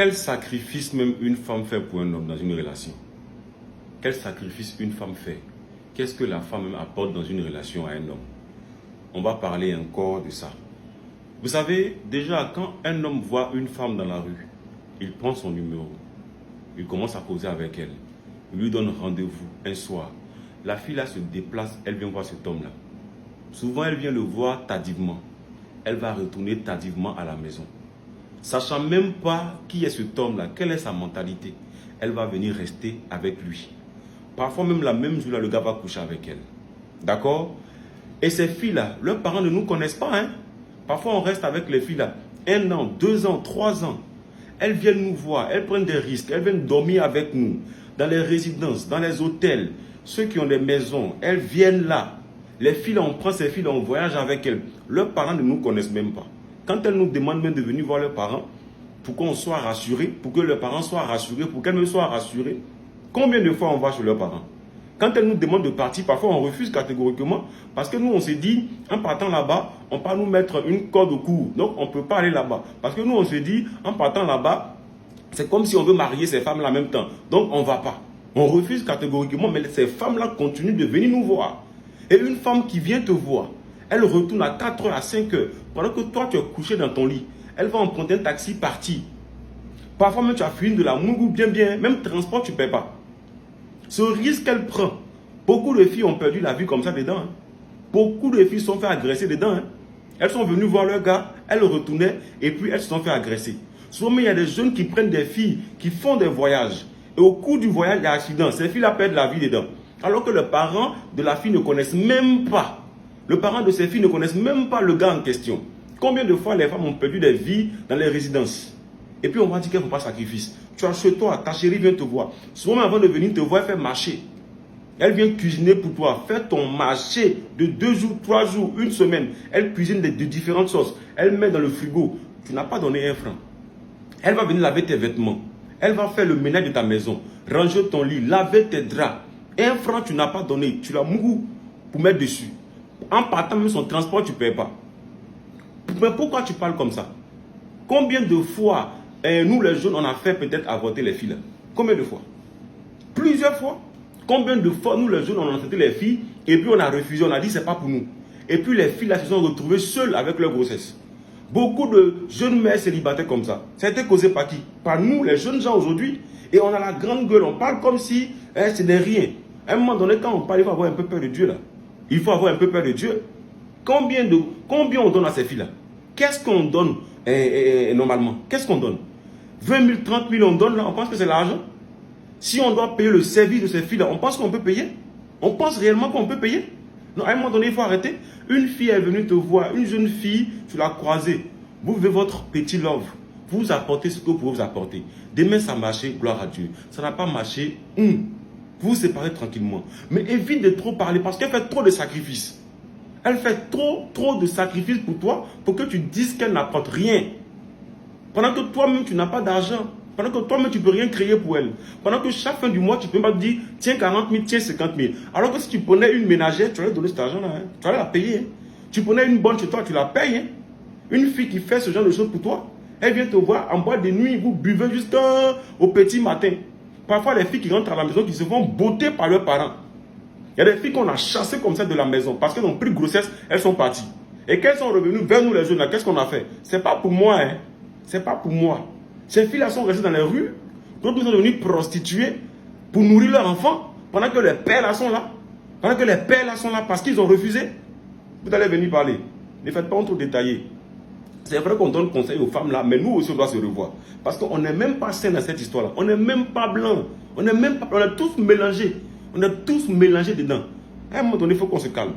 Quel sacrifice même une femme fait pour un homme dans une relation? Quel sacrifice une femme fait? Qu'est-ce que la femme même apporte dans une relation à un homme? On va parler encore de ça. Vous savez, déjà, quand un homme voit une femme dans la rue, il prend son numéro. Il commence à causer avec elle. Il lui donne rendez-vous un soir. La fille là se déplace, elle vient voir cet homme-là. Souvent, elle vient le voir tardivement. Elle va retourner tardivement à la maison. Sachant même pas qui est cet homme-là, quelle est sa mentalité. Elle va venir rester avec lui. Parfois même la même jour, là, le gars va coucher avec elle. D'accord? Et ces filles-là, leurs parents ne nous connaissent pas. Hein? Parfois, on reste avec les filles-là 1 an, 2 ans, 3 ans. Elles viennent nous voir, elles prennent des risques, elles viennent dormir avec nous, dans les résidences, dans les hôtels. Ceux qui ont des maisons, elles viennent là. Les filles, on prend ces filles, on voyage avec elles. Leurs parents ne nous connaissent même pas. Quand elles nous demandent même de venir voir leurs parents, pour qu'on soit rassurés, pour que leurs parents soient rassurés, pour qu'elles me soient rassurées, combien de fois on va chez leurs parents? Quand elles nous demandent de partir, parfois on refuse catégoriquement, parce que nous on s'est dit, en partant là-bas, on va nous mettre une corde au cou, donc on ne peut pas aller là-bas. Parce que nous on se dit, en partant là-bas, c'est comme si on veut marier ces femmes-là en même temps, donc on ne va pas. On refuse catégoriquement, mais ces femmes-là continuent de venir nous voir. Et une femme qui vient te voir, elle retourne à 4 heures, à 5 heures, pendant que toi tu es couché dans ton lit, elle va emprunter un taxi partir. Parfois même tu as fini de la mougou bien, même transport tu ne paies pas. Ce risque qu'elle prend, beaucoup de filles ont perdu la vie comme ça dedans. Hein. Beaucoup de filles se sont fait agresser dedans. Hein. Elles sont venues voir leur gars, elles retournaient et puis elles se sont fait agresser. Souvent, il y a des jeunes qui prennent des filles, qui font des voyages. Et au cours du voyage, il y a accident. Ces filles-là perdent la vie dedans. Alors que les parents de la fille ne connaissent même pas. Les parents de ces filles ne connaissent même pas le gars en question. Combien de fois les femmes ont perdu des vies dans les résidences? Et puis on va dire qu'elles ne font pas sacrifice. Tu as chez toi, ta chérie vient te voir. Souvent avant de venir te voir, elle fait marcher. Elle vient cuisiner pour toi. Faire ton marché de 2 jours, 3 jours, 1 semaine. Elle cuisine de différentes sauces. Elle met dans le frigo. Tu n'as pas donné 1 franc. Elle va venir laver tes vêtements. Elle va faire le ménage de ta maison. Ranger ton lit, laver tes draps. 1 franc tu n'as pas donné. Tu l'as mouru pour mettre dessus. En partant même son transport, tu ne payes pas. Mais pourquoi tu parles comme ça? Combien de fois nous les jeunes, on a fait peut-être avorter les filles? Combien de fois? Plusieurs fois. Combien de fois nous les jeunes, on a traité les filles et puis on a refusé, on a dit c'est pas pour nous. Et puis les filles là se sont retrouvées seules avec leur grossesse. Beaucoup de jeunes mères célibataires comme ça. Ça a été causé par qui? Par nous, les jeunes gens aujourd'hui. Et on a la grande gueule, on parle comme si c'est de rien. À un moment donné, quand on parle, il faut avoir un peu peur de Dieu là. Il faut avoir un peu peur de Dieu. Combien on donne à ces filles là? Qu'est-ce qu'on donne normalement? Qu'est-ce qu'on donne? 20 000, 30 000 on donne là, on pense que c'est l'argent. Si on doit payer le service de ces filles là, on pense qu'on peut payer? On pense réellement qu'on peut payer? Non, à un moment donné, il faut arrêter. Une fille est venue te voir, une jeune fille, tu l'as croisée. Vous vivez votre petit love. Vous apportez ce que vous pouvez vous apporter. Demain, ça a marché, gloire à Dieu. Ça n'a pas marché, vous vous séparez tranquillement. Mais évite de trop parler parce qu'elle fait trop de sacrifices. Elle fait trop de sacrifices pour toi pour que tu dises qu'elle n'apporte rien. Pendant que toi-même, tu n'as pas d'argent. Pendant que toi-même, tu ne peux rien créer pour elle. Pendant que chaque fin du mois, tu peux pas te dire, tiens 40 000, tiens 50 000. Alors que si tu prenais une ménagère, tu allais donner cet argent-là. Hein. Tu allais la payer. Hein. Tu prenais une bonne chez toi, tu la payes. Hein. Une fille qui fait ce genre de choses pour toi, elle vient te voir en boîte de nuit, vous buvez jusqu'au petit matin. Parfois, les filles qui rentrent à la maison, qui se font botter par leurs parents. Il y a des filles qu'on a chassées comme ça de la maison parce qu'elles ont pris grossesse, elles sont parties. Et qu'elles sont revenues vers nous les jeunes, qu'est-ce qu'on a fait? C'est pas pour moi, hein. C'est pas pour moi. Ces filles-là sont restées dans les rues, d'autres sont devenues prostituées pour nourrir leurs enfants, pendant que les pères là sont là. Pendant que les pères là sont là parce qu'ils ont refusé. Vous allez venir parler. Ne faites pas un trop détaillé. C'est vrai qu'on donne conseil aux femmes là, mais nous aussi on doit se revoir. Parce qu'on n'est même pas sain dans cette histoire-là. On n'est même pas blanc. On est tous mélangés. On est tous mélangés dedans. À un moment donné, il faut qu'on se calme.